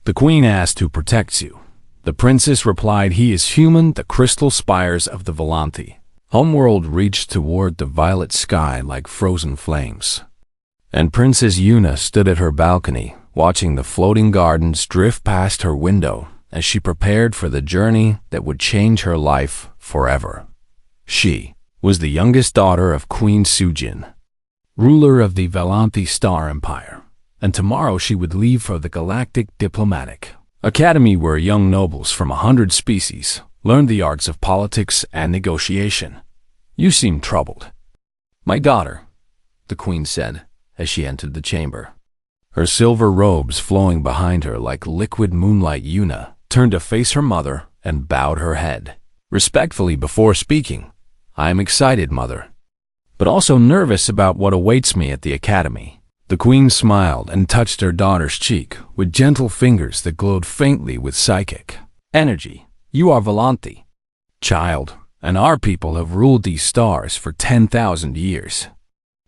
The queen asked who protects you. The princess replied he is human, the crystal spires of the Volanti. Homeworld reached toward the violet sky like frozen flames. And Princess Yuna stood at her balcony, watching the floating gardens drift past her window as she prepared for the journey that would change her life forever. She was the youngest daughter of Queen Sujin, ruler of the Volanti Star Empire, and tomorrow she would leave for the Galactic Diplomatic Academy, where young nobles from 100 species learned the arts of politics and negotiation. You seem troubled. My daughter, the queen said as she entered the chamber. Her silver robes flowing behind her like liquid moonlight, Yuna turned to face her mother and bowed her head respectfully before speaking. I am excited, mother, but also nervous about what awaits me at the academy. The queen smiled and touched her daughter's cheek with gentle fingers that glowed faintly with psychic energy. You are Volanti, child, and our people have ruled these stars for 10,000 years.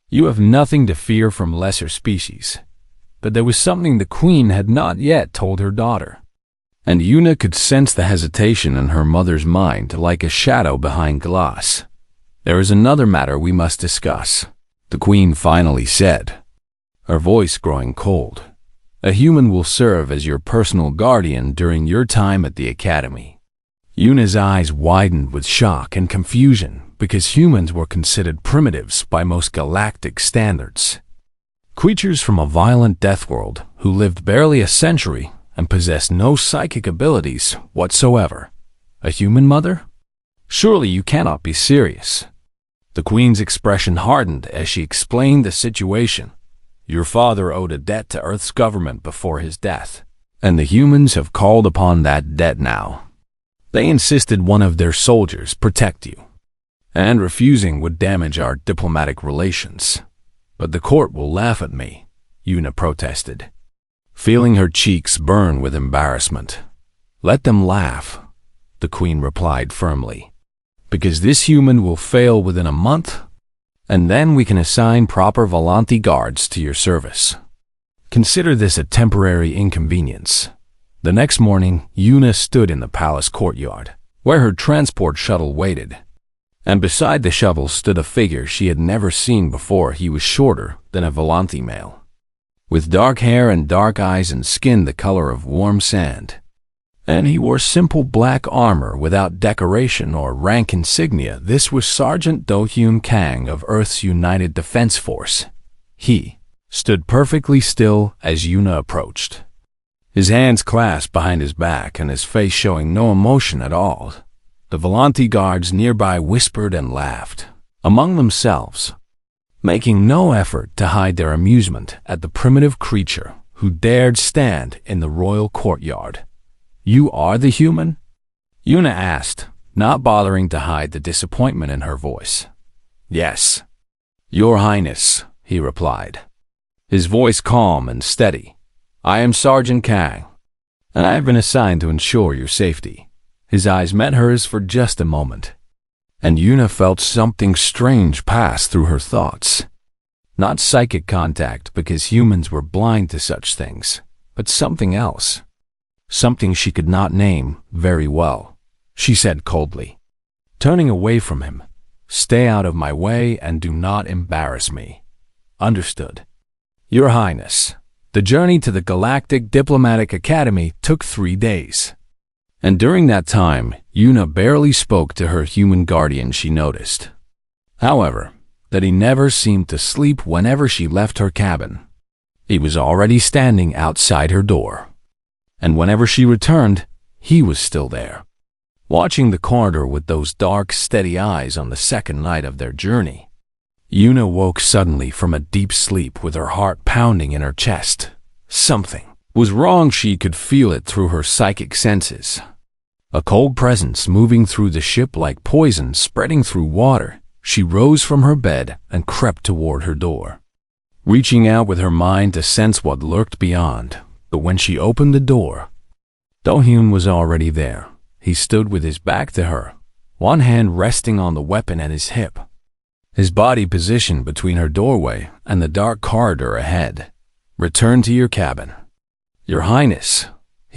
You have nothing to fear from lesser species. But there was something the queen had not yet told her daughter. And Yuna could sense the hesitation in her mother's mind like a shadow behind glass. There is another matter we must discuss, the queen finally said, her voice growing cold. A human will serve as your personal guardian during your time at the academy. Yuna's eyes widened with shock and confusion because humans were considered primitives by most galactic standards. Creatures from a violent death world who lived barely a century and possessed no psychic abilities whatsoever. A human mother? Surely you cannot be serious. The queen's expression hardened as she explained the situation. Your father owed a debt to Earth's government before his death, and the humans have called upon that debt now. They insisted one of their soldiers protect you, and refusing would damage our diplomatic relations. But the court will laugh at me, Yuna protested, feeling her cheeks burn with embarrassment. Let them laugh, the queen replied firmly, because this human will fail within a month, and then we can assign proper Volanti guards to your service. Consider this a temporary inconvenience. The next morning, Yuna stood in the palace courtyard, where her transport shuttle waited. And beside the shuttle stood a figure she had never seen before. He was shorter than a Volanti male, with dark hair and dark eyes and skin the color of warm sand. And he wore simple black armor without decoration or rank insignia. This was Sergeant Do-Hyun Kang of Earth's United Defense Force. He stood perfectly still as Yuna approached, his hands clasped behind his back and his face showing no emotion at all. The Volanti guards nearby whispered and laughed among themselves, making no effort to hide their amusement at the primitive creature who dared stand in the royal courtyard. You are the human? Yuna asked, not bothering to hide the disappointment in her voice. Yes, Your Highness, he replied, his voice calm and steady. I am Sergeant Kang, and I have been assigned to ensure your safety. His eyes met hers for just a moment, and Yuna felt something strange pass through her thoughts. Not psychic contact, because humans were blind to such things, but something else. Something she could not name very well. She said coldly, turning away from him, "Stay out of my way and do not embarrass me." Understood. Your Highness, the journey to the Galactic Diplomatic Academy took 3 days. And during that time, Yuna barely spoke to her human guardian. She noticed, however, that he never seemed to sleep whenever she left her cabin. He was already standing outside her door. And whenever she returned, he was still there, watching the corridor with those dark, steady eyes on the second night of their journey. Yuna woke suddenly from a deep sleep with her heart pounding in her chest. Something was wrong. She could feel it through her psychic senses. A cold presence moving through the ship like poison spreading through water. She rose from her bed and crept toward her door, reaching out with her mind to sense what lurked beyond. But when she opened the door, Do-Hyun was already there. He stood with his back to her, one hand resting on the weapon at his hip, his body positioned between her doorway and the dark corridor ahead. Return to your cabin. Your Highness,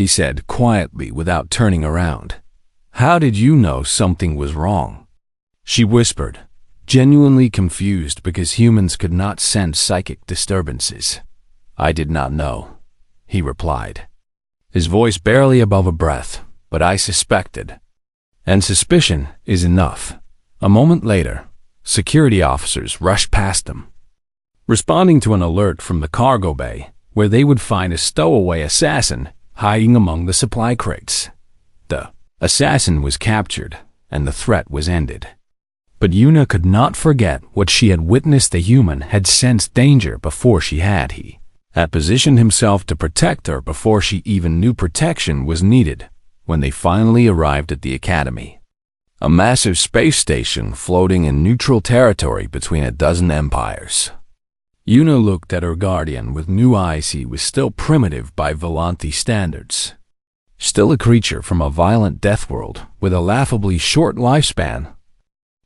he said quietly without turning around. How did you know something was wrong? She whispered, genuinely confused because humans could not sense psychic disturbances. I did not know, he replied, his voice barely above a breath, but I suspected. And suspicion is enough. A moment later, security officers rushed past them, responding to an alert from the cargo bay, where they would find a stowaway assassin hiding among the supply crates. The assassin was captured, and the threat was ended. But Yuna could not forget what she had witnessed. The human had sensed danger before she had. He had positioned himself to protect her before she even knew protection was needed. When they finally arrived at the academy, a massive space station floating in neutral territory between a dozen empires. Yuna looked at her guardian with new eyes. He was still primitive by Volanthi standards, still a creature from a violent death world with a laughably short lifespan.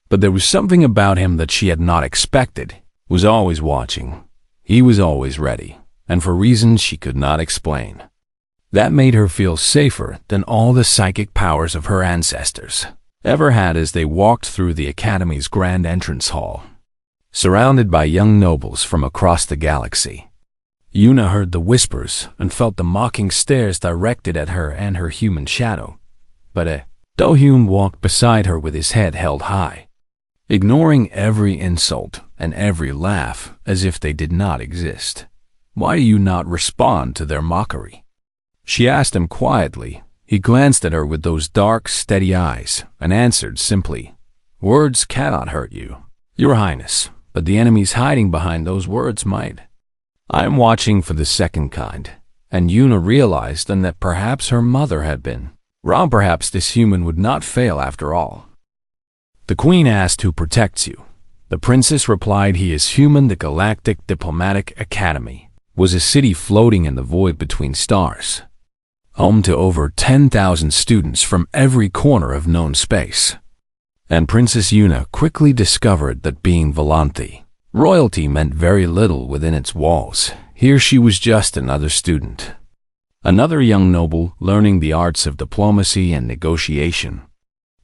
But there was something about him that she had not expected. He was always watching. He was always ready, and for reasons she could not explain. That made her feel safer than all the psychic powers of her ancestors ever had. As they walked through the academy's grand entrance hall, surrounded by young nobles from across the galaxy, Yuna heard the whispers and felt the mocking stares directed at her and her human shadow. But Do-hyun walked beside her with his head held high, ignoring every insult and every laugh as if they did not exist. Why do you not respond to their mockery? She asked him quietly. He glanced at her with those dark, steady eyes and answered simply, words cannot hurt you, Your Highness, but the enemies hiding behind those words might. I am watching for the second kind. And Yuna realized then that perhaps her mother had been wrong. Perhaps this human would not fail after all. The queen asked who protects you. The princess replied he is human. The Galactic Diplomatic Academy was a city floating in the void between stars, home to over 10,000 students from every corner of known space. And Princess Yuna quickly discovered that being Volanthi royalty meant very little within its walls. Here she was just another student, another young noble learning the arts of diplomacy and negotiation.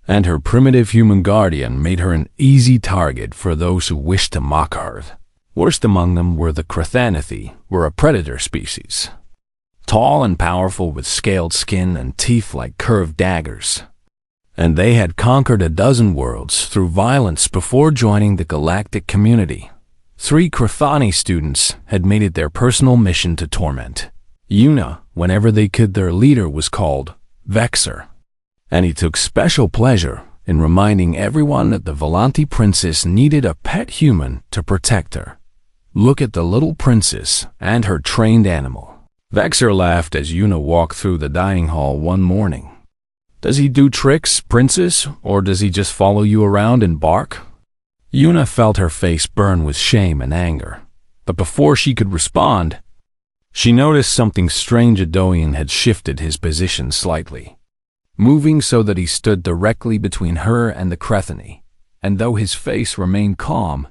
And her primitive human guardian made her an easy target for those who wished to mock her. Worst among them were the Krathanathi, were a predator species, tall and powerful with scaled skin and teeth like curved daggers. And they had conquered a dozen worlds through violence before joining the galactic community. 3 Krathani students had made it their personal mission to torment Yuna whenever they could. Their leader was called Vexer, and he took special pleasure in reminding everyone that the Volanthi princess needed a pet human to protect her. Look at the little princess and her trained animal. Vexer laughed as Yuna walked through the dining hall one morning. Does he do tricks, princess, or does he just follow you around and bark? Yuna felt her face burn with shame and anger, but before she could respond, she noticed something strange. Do-hyun had shifted his position slightly, moving so that he stood directly between her and the Krathani, and though his face remained calm,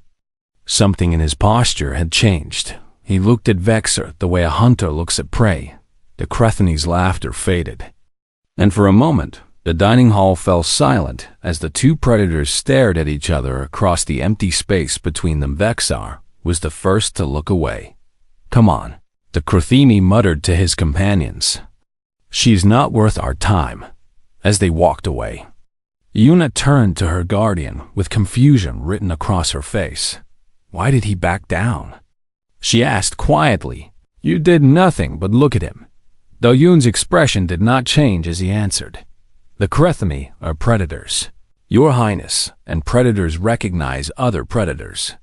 something in his posture had changed. He looked at Vexer the way a hunter looks at prey. The Krathani's laughter faded, and for a moment, the dining hall fell silent as the 2 predators stared at each other across the empty space between them. Vexer was the first to look away. Come on, the Krathani muttered to his companions. She's not worth our time. As they walked away, Yuna turned to her guardian with confusion written across her face. Why did he back down? She asked quietly. You did nothing but look at him. Do-hyun's expression did not change as he answered. The Krathani are predators, Your Highness, and predators recognize other predators.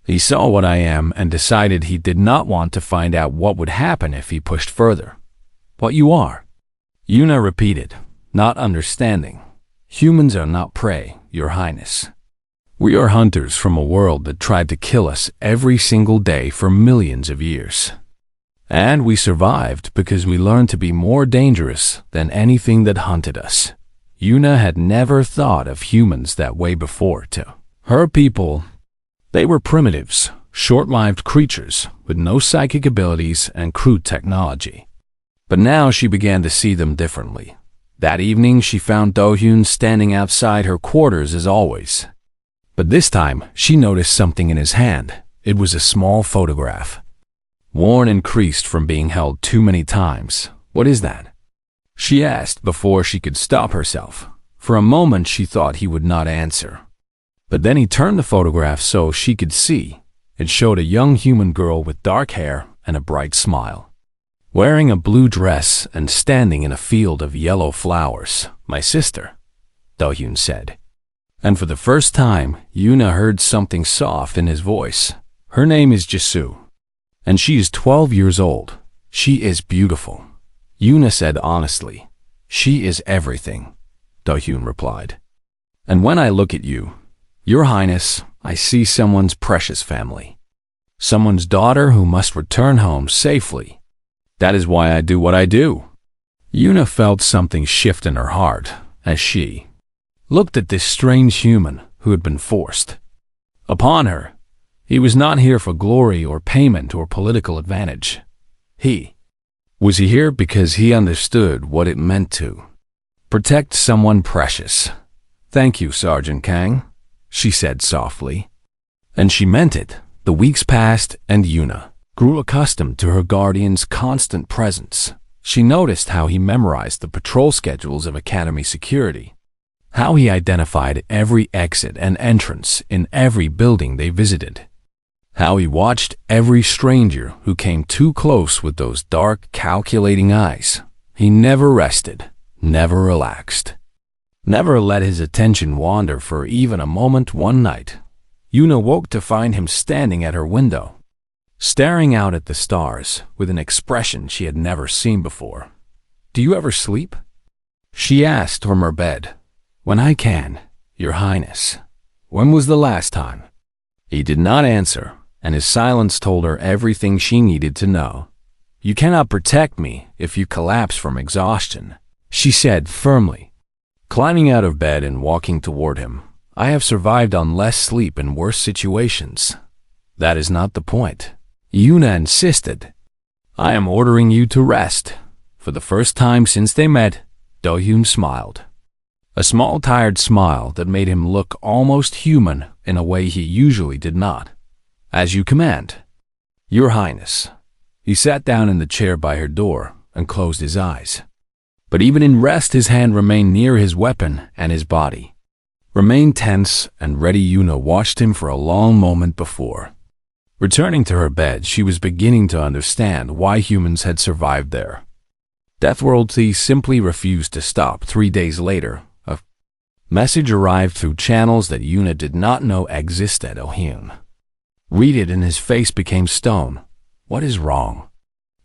He saw what I am and decided he did not want to find out what would happen if he pushed further. What you are? Yuna repeated, not understanding. Humans are not prey, Your Highness. We are hunters from a world that tried to kill us every single day for millions of years. And we survived because we learned to be more dangerous than anything that hunted us. Yuna had never thought of humans that way before. To her people, they were primitives, short-lived creatures with no psychic abilities and crude technology. But now she began to see them differently. That evening she found Do-hyun standing outside her quarters as always. But this time she noticed something in his hand. It was a small photograph, worn and creased from being held too many times. "What is that?" she asked before she could stop herself. For a moment she thought he would not answer. But then he turned the photograph so she could see. It showed a young human girl with dark hair and a bright smile, wearing a blue dress and standing in a field of yellow flowers. "My sister," Do-hyun said. And for the first time, Yoona heard something soft in his voice. "Her name is Jisoo, and she is 12 years old. She is beautiful," Yoona said honestly. "She is everything," Do-hyun replied. "And when I look at you, Your Highness, I see someone's precious family. Someone's daughter who must return home safely. That is why I do what I do." Yoona felt something shift in her heart as she looked at this strange human who had been forced upon her. He was not here for glory or payment or political advantage. Was he here because he understood what it meant to protect someone precious. "Thank you, Sergeant Kang," she said softly. And she meant it. The weeks passed and Yoona grew accustomed to her guardian's constant presence. She noticed how he memorized the patrol schedules of Academy security, how he identified every exit and entrance in every building they visited, how he watched every stranger who came too close with those dark, calculating eyes. He never rested, never relaxed, never let his attention wander for even a moment. One night, Yoona woke to find him standing at her window, staring out at the stars with an expression she had never seen before. "Do you ever sleep?" she asked from her bed. "When I can, Your Highness." "When was the last time?" He did not answer, and his silence told her everything she needed to know. "You cannot protect me if you collapse from exhaustion," she said firmly, climbing out of bed and walking toward him. "I have survived on less sleep in worse situations." "That is not the point," Yoona insisted. "I am ordering you to rest." For the first time since they met, Do-hyun smiled. A small, tired smile that made him look almost human in a way he usually did not. "As you command, Your Highness." He sat down in the chair by her door and closed his eyes. But even in rest, his hand remained near his weapon, and his body remained tense and ready. Yoona watched him for a long moment before returning to her bed. She was beginning to understand why humans had survived there. Death royalty simply refused to stop. 3 days later, a message arrived through channels that Yoona did not know existed. Do-hyun read it and his face became stone. "What is wrong?"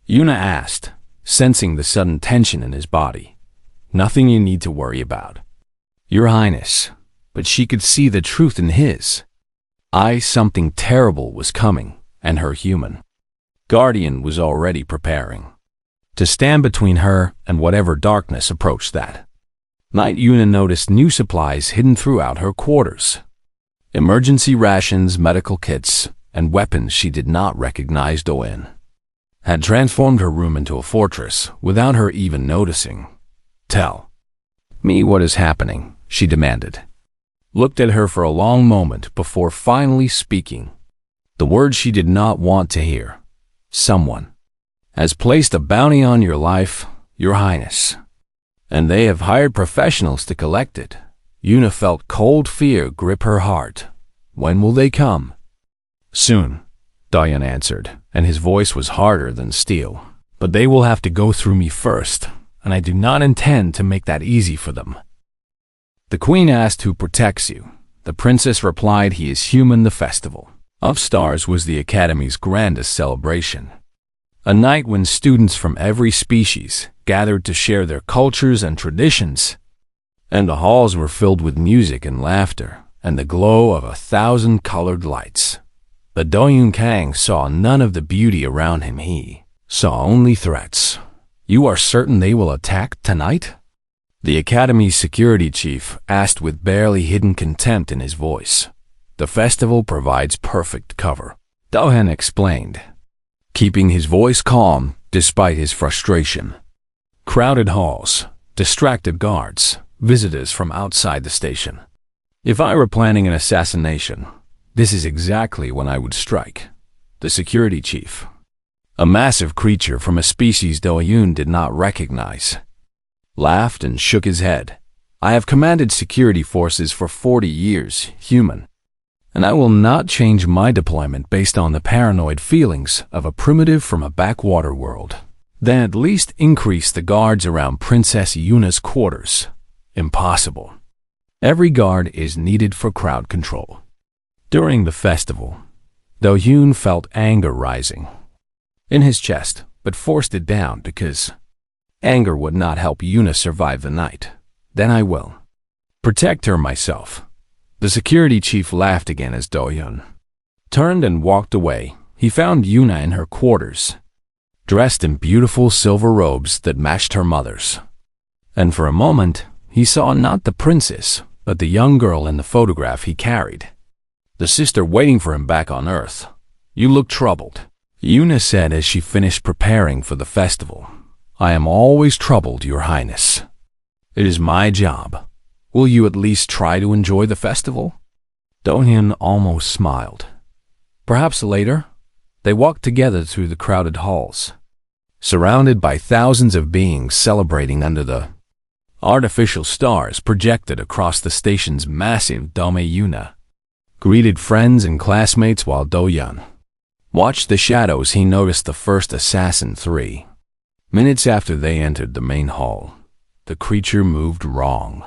Yoona asked, sensing the sudden tension in his body. "Nothing you need to worry about, Your Highness." But she could see the truth in his eyes. Something terrible was coming, and her human guardian was already preparing to stand between her and whatever darkness approached. That night, Yoona noticed new supplies hidden throughout her quarters. Emergency rations, medical kits, and weapons she did not recognize. Do-hyun had transformed her room into a fortress without her even noticing. "Tell me what is happening," she demanded. Looked at her for a long moment before finally speaking the words she did not want to hear. "Someone has placed a bounty on your life, Your Highness, and they have hired professionals to collect it." Yoona felt cold fear grip her heart. "When will they come?" "Soon," Do-hyun answered, and his voice was harder than steel. "But they will have to go through me first, and I do not intend to make that easy for them." The queen asked, "Who protects you?" The princess replied, "He is human." The Festival of Stars was the Academy's grandest celebration. A night when students from every species gathered to share their cultures and traditions, and the halls were filled with music and laughter and the glow of 1,000 colored lights. But Do-hyun Kang saw none of the beauty around him. He saw only threats. "You are certain they will attack tonight?" The Academy's security chief asked with barely hidden contempt in his voice. "The festival provides perfect cover," Do-hyun explained, keeping his voice calm despite his frustration. Crowded halls, distracted guards, visitors from outside the station. If I were planning an assassination, this is exactly when I would strike. The security chief, a massive creature from a species Do-Yoon did not recognize, laughed and shook his head. I have commanded security forces for 40 years, human, and I will not change my deployment based on the paranoid feelings of a primitive from a backwater world. Then at least increase the guards around Princess Yuna's quarters. Impossible. Every guard is needed for crowd control. During the festival, Do-Yoon felt anger rising in his chest, but forced it down because anger would not help Yuna survive the night. Then I will protect her myself. The security chief laughed again as Do-Yoon turned and walked away. He found Yuna in her quarters, dressed in beautiful silver robes that matched her mother's. And for a moment, he saw not the princess, but the young girl in the photograph he carried, the sister waiting for him back on Earth. You look troubled, Yuna said as she finished preparing for the festival. I am always troubled, Your Highness. It is my job. Will you at least try to enjoy the festival? Do-Hyun almost smiled. Perhaps later. They walked together through the crowded halls, surrounded by thousands of beings celebrating under the artificial stars projected across the station's massive dome. Yuna greeted friends and classmates while Do-Hyun watched the shadows. He noticed the first assassin 3 minutes after they entered the main hall. The creature moved wrong,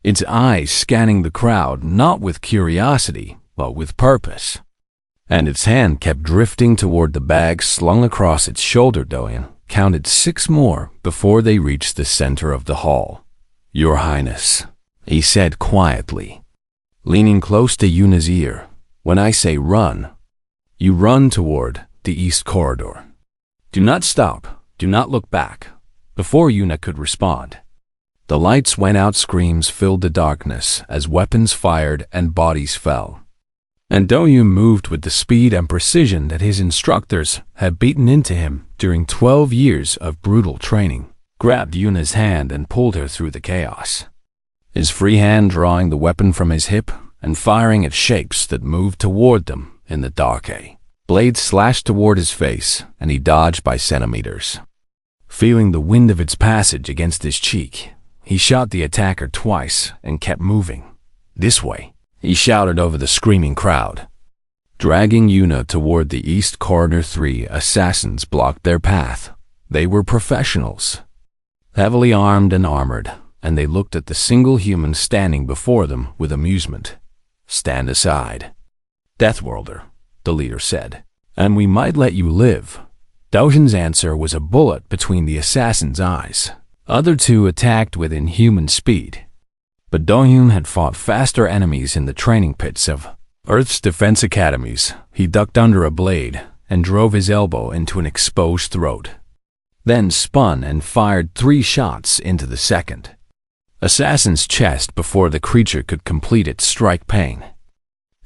its eyes scanning the crowd not with curiosity, but with purpose. And its hand kept drifting toward the bag slung across its shoulder. Do-Hyun counted 6 more before they reached the center of the hall. Your Highness, he said quietly, leaning close to Yuna's ear. When I say run, you run toward the east corridor. Do not stop, do not look back. Before Yuna could respond, the lights went out. Screams filled the darkness as weapons fired and bodies fell. And Do-Hyun moved with the speed and precision that his instructors had beaten into him during 12 years of brutal training, grabbed Yuna's hand and pulled her through the chaos, his free hand drawing the weapon from his hip and firing at shapes that moved toward them in the dark. A blade slashed toward his face, and he dodged by centimeters. Feeling the wind of its passage against his cheek, he shot the attacker twice and kept moving. This way, he shouted over the screaming crowd, dragging Yuna toward the east corridor. 3 assassins blocked their path. They were professionals, heavily armed and armored, and they looked at the single human standing before them with amusement. Stand aside, Deathworlder, the leader said, and we might let you live. Do-Hyun's answer was a bullet between the assassin's eyes. Other 2 attacked with inhuman speed. But Do-Hyun had fought faster enemies in the training pits of Earth's defense academies. He ducked under a blade and drove his elbow into an exposed throat, then spun and fired 3 shots into the second assassin's chest before the creature could complete its strike. Pain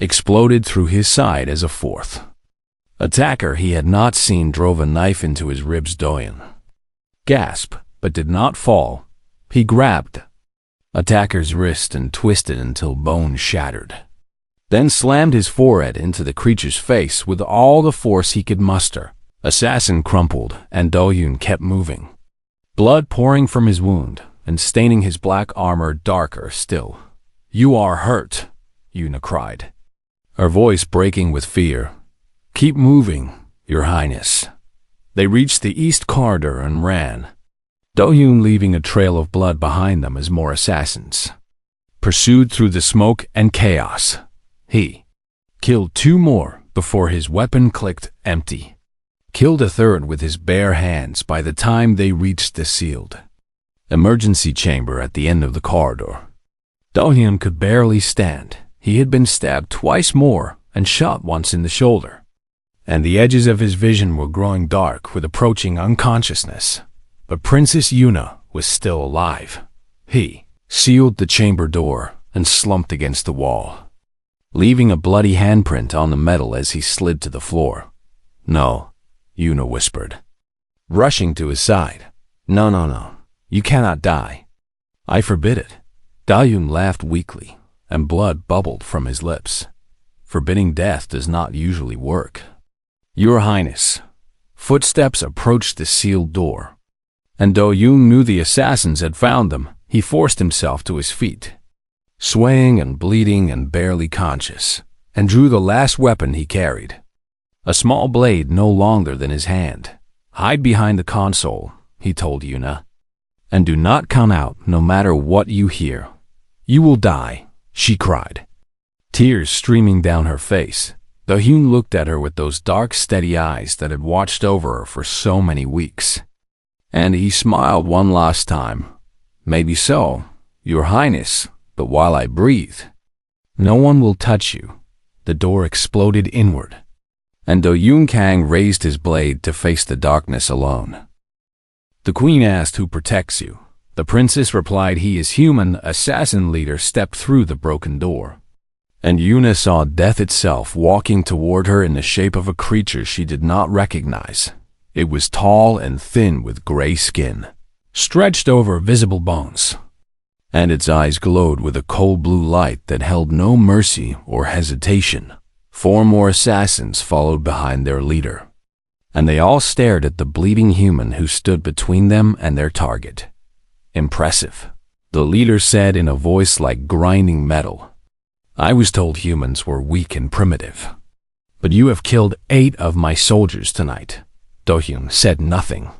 exploded through his side as a 4th attacker he had not seen drove a knife into his ribs. Do-Hyun gasped, but did not fall. He grabbed attacker's wrist and twisted until bone shattered, then slammed his forehead into the creature's face with all the force he could muster. Assassin crumpled, and Do-Hyun kept moving, blood pouring from his wound and staining his black armor darker still. You are hurt, Yuna cried, her voice breaking with fear. Keep moving, Your Highness. They reached the east corridor and ran, Do-Hyun leaving a trail of blood behind them as more assassins pursued through the smoke and chaos. He killed 2 more before his weapon clicked empty, killed a 3rd with his bare hands by the time they reached the sealed emergency chamber at the end of the corridor. Do-Hyun could barely stand. He had been stabbed twice more and shot once in the shoulder, and the edges of his vision were growing dark with approaching unconsciousness. But Princess Yuna was still alive. He sealed the chamber door and slumped against the wall, leaving a bloody handprint on the metal as he slid to the floor. No, Yuna whispered, rushing to his side. No, no, no. You cannot die. I forbid it. Dayun laughed weakly, and blood bubbled from his lips. Forbidding death does not usually work. Your Highness. Footsteps approached the sealed door. And though Yoon knew the assassins had found them, he forced himself to his feet, swaying and bleeding and barely conscious, and drew the last weapon he carried. A small blade no longer than his hand. Hide behind the console, he told Yuna. And do not come out no matter what you hear. You will die, she cried, tears streaming down her face. Hyun looked at her with those dark, steady eyes that had watched over her for so many weeks. And he smiled one last time. Maybe so, Your Highness, but while I breathe, no one will touch you. The door exploded inward, and Do Yoon Kang raised his blade to face the darkness alone. The queen asked who protects you. The princess replied he is human. Assassin leader stepped through the broken door, and Yuna saw death itself walking toward her in the shape of a creature she did not recognize. It was tall and thin with gray skin, stretched over visible bones, and its eyes glowed with a cold blue light that held no mercy or hesitation. 4 more assassins followed behind their leader, and they all stared at the bleeding human who stood between them and their target. Impressive, the leader said in a voice like grinding metal. I was told humans were weak and primitive, but you have killed 8 of my soldiers tonight. Do-hyun said nothing,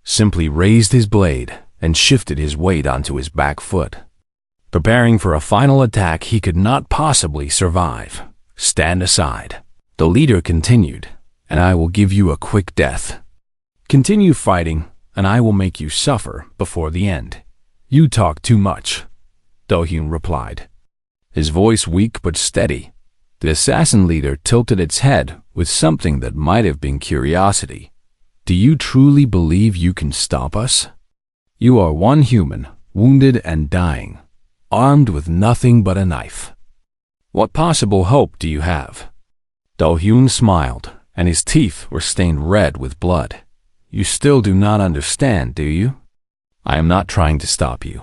simply raised his blade and shifted his weight onto his back foot, preparing for a final attack he could not possibly survive. Stand aside, the leader continued, and I will give you a quick death. Continue fighting, and I will make you suffer before the end. You talk too much, Do-hyun replied, his voice weak but steady. The assassin leader tilted its head with something that might have been curiosity. Do you truly believe you can stop us? You are one human, wounded and dying, armed with nothing but a knife. What possible hope do you have? Do-hyun smiled, and his teeth were stained red with blood. You still do not understand, do you? I am not trying to stop you.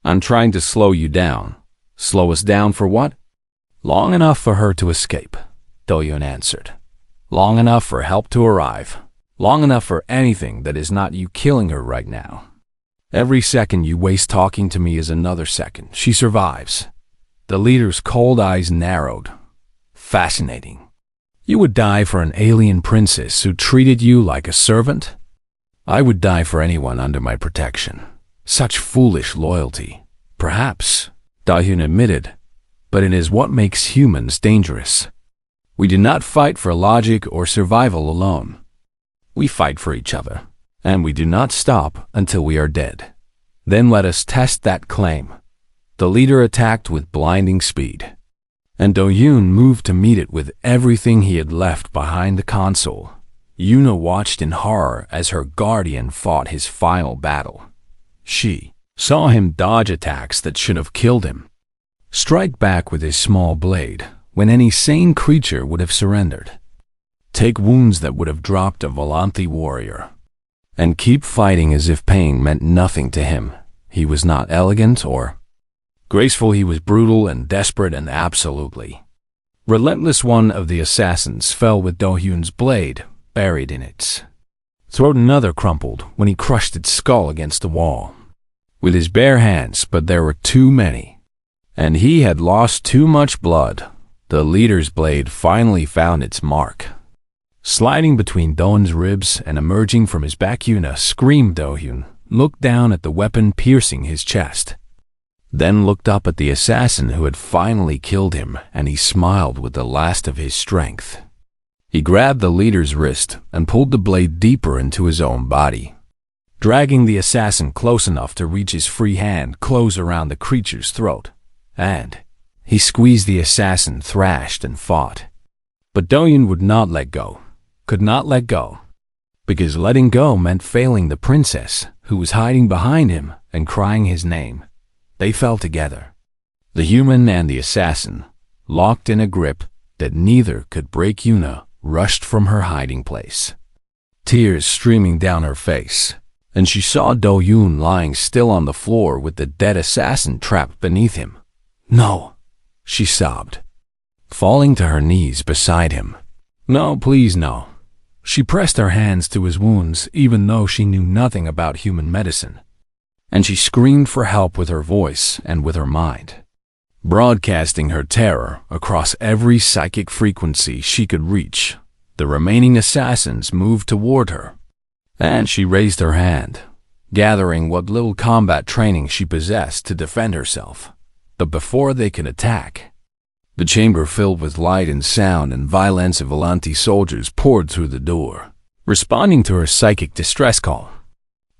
I'm trying to slow you down. Slow us down for what? Long enough for her to escape, Do-hyun answered. Long enough for help to arrive. Long enough for anything that is not you killing her right now. Every second you waste talking to me is another second she survives. The leader's cold eyes narrowed. Fascinating. You would die for an alien princess who treated you like a servant? I would die for anyone under my protection. Such foolish loyalty. Perhaps, Do-hyun admitted, but it is what makes humans dangerous. We do not fight for logic or survival alone. We fight for each other, and we do not stop until we are dead. Then let us test that claim. The leader attacked with blinding speed, and Do-hyun moved to meet it with everything he had left behind the console. Yuna watched in horror as her guardian fought his final battle. She saw him dodge attacks that should have killed him, strike back with his small blade when any sane creature would have surrendered, take wounds that would have dropped a Volanthi warrior, and keep fighting as if pain meant nothing to him. He was not elegant or graceful, he was brutal and desperate and absolutely relentless. One of the assassins fell with Do-hyun's blade buried in its throat. Another crumpled when he crushed its skull against the wall with his bare hands, but there were too many, and he had lost too much blood. The leader's blade finally found its mark, sliding between Do-hyun's ribs and emerging from his back. Yuna screamed. Do-hyun looked down at the weapon piercing his chest, then looked up at the assassin who had finally killed him, and he smiled with the last of his strength. He grabbed the leader's wrist and pulled the blade deeper into his own body, dragging the assassin close enough to reach his free hand close around the creature's throat. And he squeezed the assassin, thrashed and fought. But Do-hyun would not let go, could not let go, because letting go meant failing the princess who was hiding behind him and crying his name. They fell together, the human and the assassin, locked in a grip that neither could break. Yuna rushed from her hiding place, tears streaming down her face. and she saw Do-yoon lying still on the floor with the dead assassin trapped beneath him. "No," she sobbed, falling to her knees beside him. "No, please, no." She pressed her hands to his wounds even though she knew nothing about human medicine, and she screamed for help with her voice and with her mind, broadcasting her terror across every psychic frequency she could reach. The remaining assassins moved toward her, and she raised her hand, gathering what little combat training she possessed to defend herself. But before they could attack, the chamber filled with light and sound and violence of Volanti soldiers poured through the door, responding to her psychic distress call.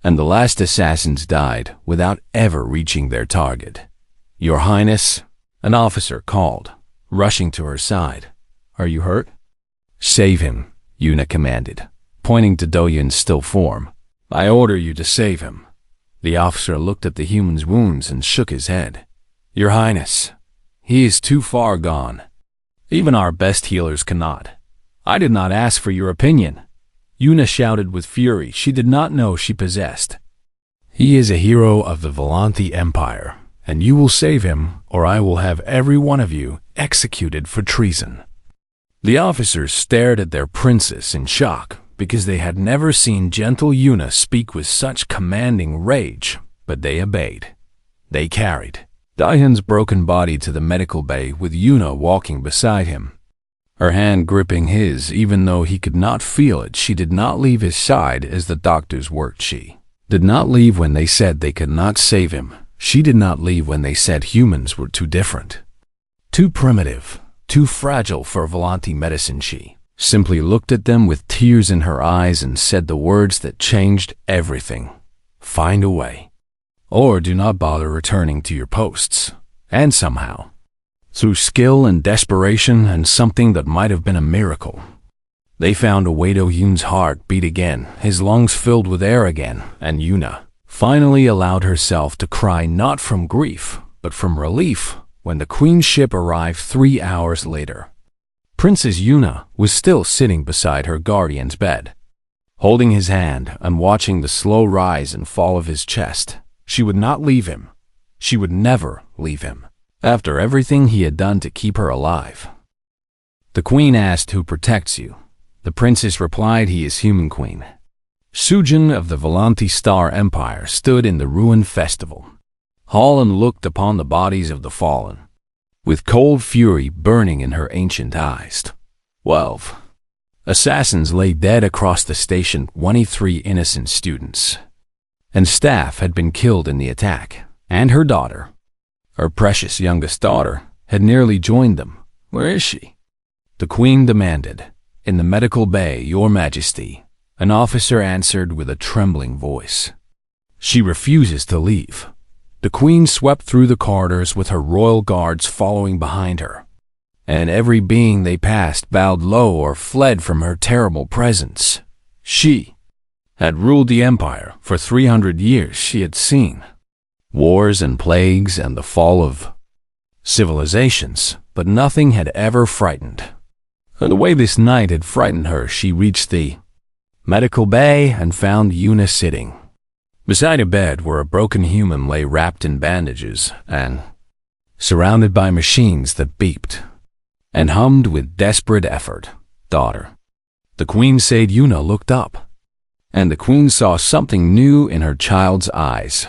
And the last assassins died without ever reaching their target. "Your Highness," an officer called, rushing to her side. "Are you hurt?" "Save him," Yuna commanded, pointing to Do-yoon's still form. "I order you to save him." The officer looked at the human's wounds and shook his head. "Your Highness, he is too far gone. Even our best healers cannot." "I did not ask for your opinion," Yuna shouted with fury she did not know she possessed. "He is a hero of the Volanti Empire, and you will save him, or I will have every one of you executed for treason." The officers stared at their princess in shock because they had never seen gentle Yuna speak with such commanding rage, but they obeyed. They carried Do-yoon's broken body to the medical bay with Yuna walking beside him, her hand gripping his even though he could not feel it. She did not leave his side as the doctors worked. She did not leave when they said they could not save him. She did not leave when they said humans were too different, too primitive, too fragile for Volanti medicine. She simply looked at them with tears in her eyes and said the words that changed everything. "Find a way, or do not bother returning to your posts." And somehow, through skill and desperation and something that might have been a miracle, they found a way. Do-yoon's heart beat again, his lungs filled with air again, and Yuna finally allowed herself to cry, not from grief, but from relief, when the Queen's ship arrived 3 hours later. Princess Yuna was still sitting beside her guardian's bed, holding his hand and watching the slow rise and fall of his chest. She would not leave him. She would never leave him, after everything he had done to keep her alive. The Queen asked, "Who protects you?" The princess replied, "He is human Queen." Sujin of the Volanti Star Empire stood in the ruined festival hall and looked upon the bodies of the fallen, with cold fury burning in her ancient eyes. 12 assassins lay dead across the station. 23 innocent students and staff had been killed in the attack, and her daughter, her precious youngest daughter, had nearly joined them. "Where is she?" the Queen demanded. "In the medical bay, Your Majesty," an officer answered with a trembling voice. "She refuses to leave." The Queen swept through the corridors with her royal guards following behind her, and every being they passed bowed low or fled from her terrible presence. She had ruled the empire for 300 years. She had seen wars and plagues and the fall of civilizations, but nothing had ever frightened her the way this night had frightened her. She reached the medical bay and found Yuna sitting beside a bed where a broken human lay wrapped in bandages and surrounded by machines that beeped and hummed with desperate effort. "Daughter," the Queen said. Yuna looked up, and the Queen saw something new in her child's eyes,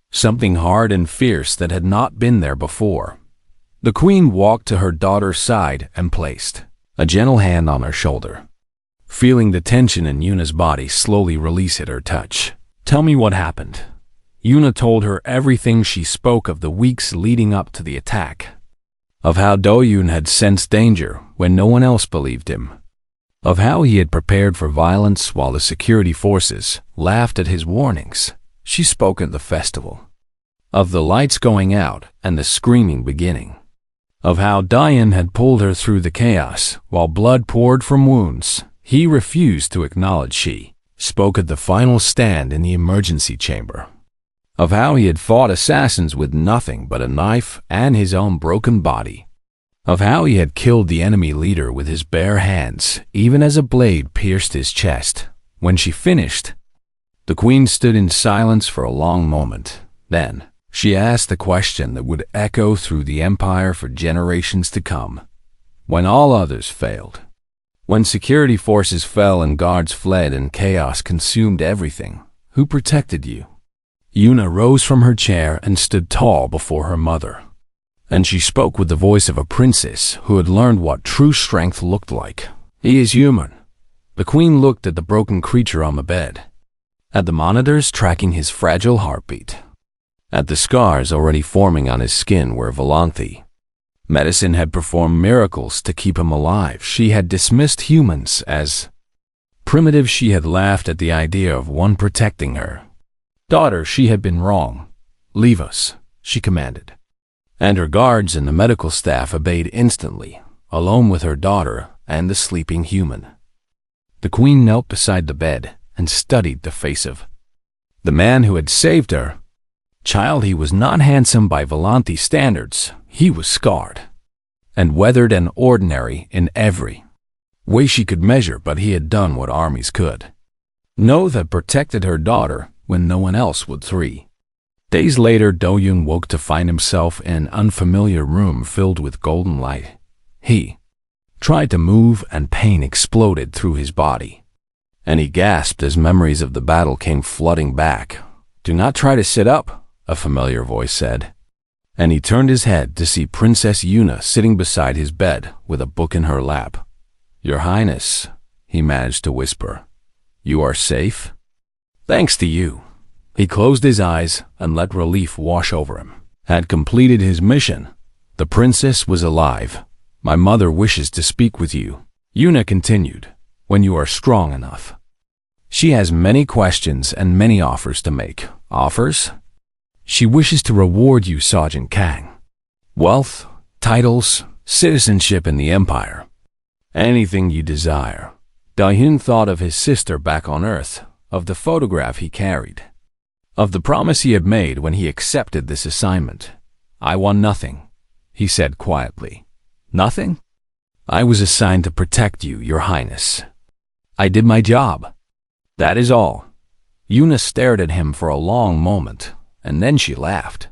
something hard and fierce that had not been there before. The Queen walked to her daughter's side and placed a gentle hand on her shoulder, feeling the tension in Yuna's body slowly release at her touch. "Tell me what happened." Yuna told her everything. She spoke of the weeks leading up to the attack, of how Do-yoon had sensed danger when no one else believed him, of how he had prepared for violence while the security forces laughed at his warnings. She spoke at the festival of the lights going out and the screaming beginning, of how Do-yoon had pulled her through the chaos while blood poured from wounds he refused to acknowledge. She spoke at the final stand in the emergency chamber, of how he had fought assassins with nothing but a knife and his own broken body, of how he had killed the enemy leader with his bare hands, even as a blade pierced his chest. When she finished, The queen stood in silence for a long moment. Then, she asked the question that would echo through the empire for generations to come. When all others failed, when security forces fell and guards fled and chaos consumed everything, who protected you? Yuna rose from her chair and stood tall before her mother. And she spoke with the voice of a princess who had learned what true strength looked like. He is human. The queen looked at the broken creature on the bed, at the monitors tracking his fragile heartbeat, at the scars already forming on his skin where Volanthi. Medicine had performed miracles to keep him alive. She had dismissed humans as primitive. She had laughed at the idea of one protecting her. Daughter, she had been wrong. Leave us, she commanded. And her guards and the medical staff obeyed instantly, alone with her daughter and the sleeping human. The queen knelt beside the bed and studied the face of the man who had saved her. Child, he was not handsome by Volanthi standards. He was scarred and weathered and ordinary in every way she could measure, but he had done what armies could. No, that protected her daughter when no one else would. 3 days later, Do-yoon woke to find himself in an unfamiliar room filled with golden light. He tried to move and pain exploded through his body, and he gasped as memories of the battle came flooding back. Do not try to sit up, a familiar voice said, and he turned his head to see Princess Yuna sitting beside his bed with a book in her lap. Your Highness, he managed to whisper, you are safe? Thanks to you. He closed his eyes and let relief wash over him. Had completed his mission. The princess was alive. My mother wishes to speak with you, Yuna continued, when you are strong enough. She has many questions and many offers to make. Offers? She wishes to reward you, Sergeant Kang. Wealth, titles, citizenship in the Empire. Anything you desire. Do-hyun thought of his sister back on Earth, of the photograph he carried, of the promise he had made when he accepted this assignment. I want nothing, he said quietly. Nothing? I was assigned to protect you, Your Highness. I did my job. That is all. Yuna stared at him for a long moment, and then she laughed.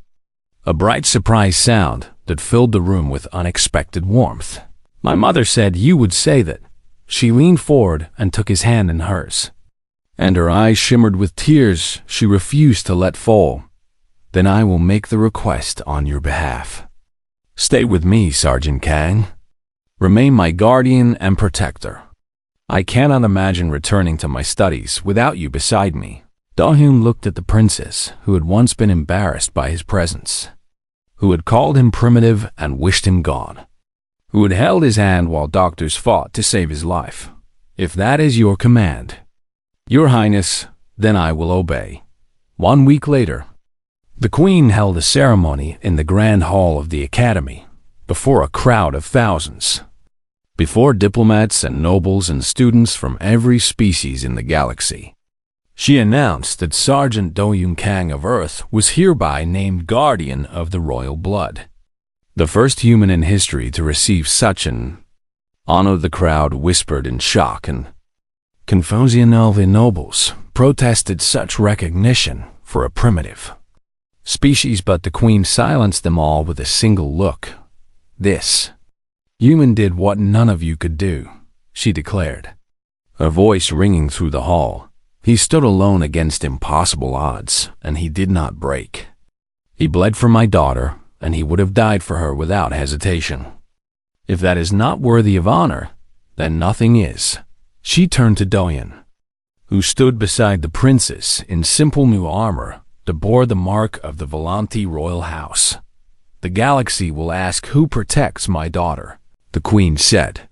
A bright surprise sound that filled the room with unexpected warmth. My mother said you would say that. She leaned forward and took his hand in hers, and her eyes shimmered with tears she refused to let fall. Then I will make the request on your behalf. Stay with me, Sergeant Kang. Remain my guardian and protector. I cannot imagine returning to my studies without you beside me. Do-hyun looked at the princess, who had once been embarrassed by his presence, who had called him primitive and wished him gone, who had held his hand while doctors fought to save his life. If that is your command, Your Highness, then I will obey. 1 week later, the Queen held a ceremony in the Grand Hall of the Academy, before a crowd of thousands, before diplomats and nobles and students from every species in the galaxy. She announced that Sergeant Do-hyun Kang of Earth was hereby named Guardian of the Royal Blood, the first human in history to receive such an honor. The crowd whispered in shock, and confusion of the nobles protested such recognition for a primitive species, but the Queen silenced them all with a single look. This human did what none of you could do, she declared, her voice ringing through the hall. He stood alone against impossible odds, and he did not break. He bled for my daughter, and he would have died for her without hesitation. If that is not worthy of honor, then nothing is. She turned to Do-hyun, who stood beside the princess in simple new armor that bore the mark of the Volanthi royal house. The galaxy will ask who protects my daughter, the Queen said,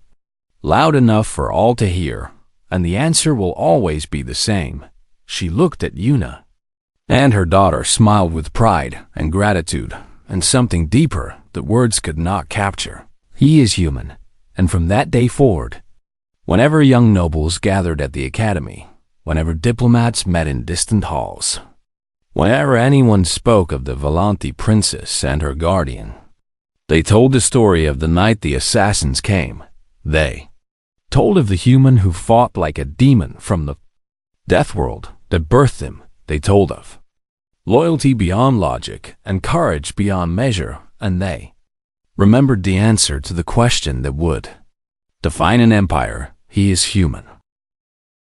loud enough for all to hear, and the answer will always be the same. She looked at Yuna, and her daughter smiled with pride and gratitude, and something deeper that words could not capture. He is human, and from that day forward, whenever young nobles gathered at the academy, whenever diplomats met in distant halls, whenever anyone spoke of the Volanthi princess and her guardian, they told the story of the night the assassins came. They told of the human who fought like a demon from the death world, that birthed him, they told of loyalty beyond logic and courage beyond measure, and they remembered the answer to the question that would define an empire. He is human.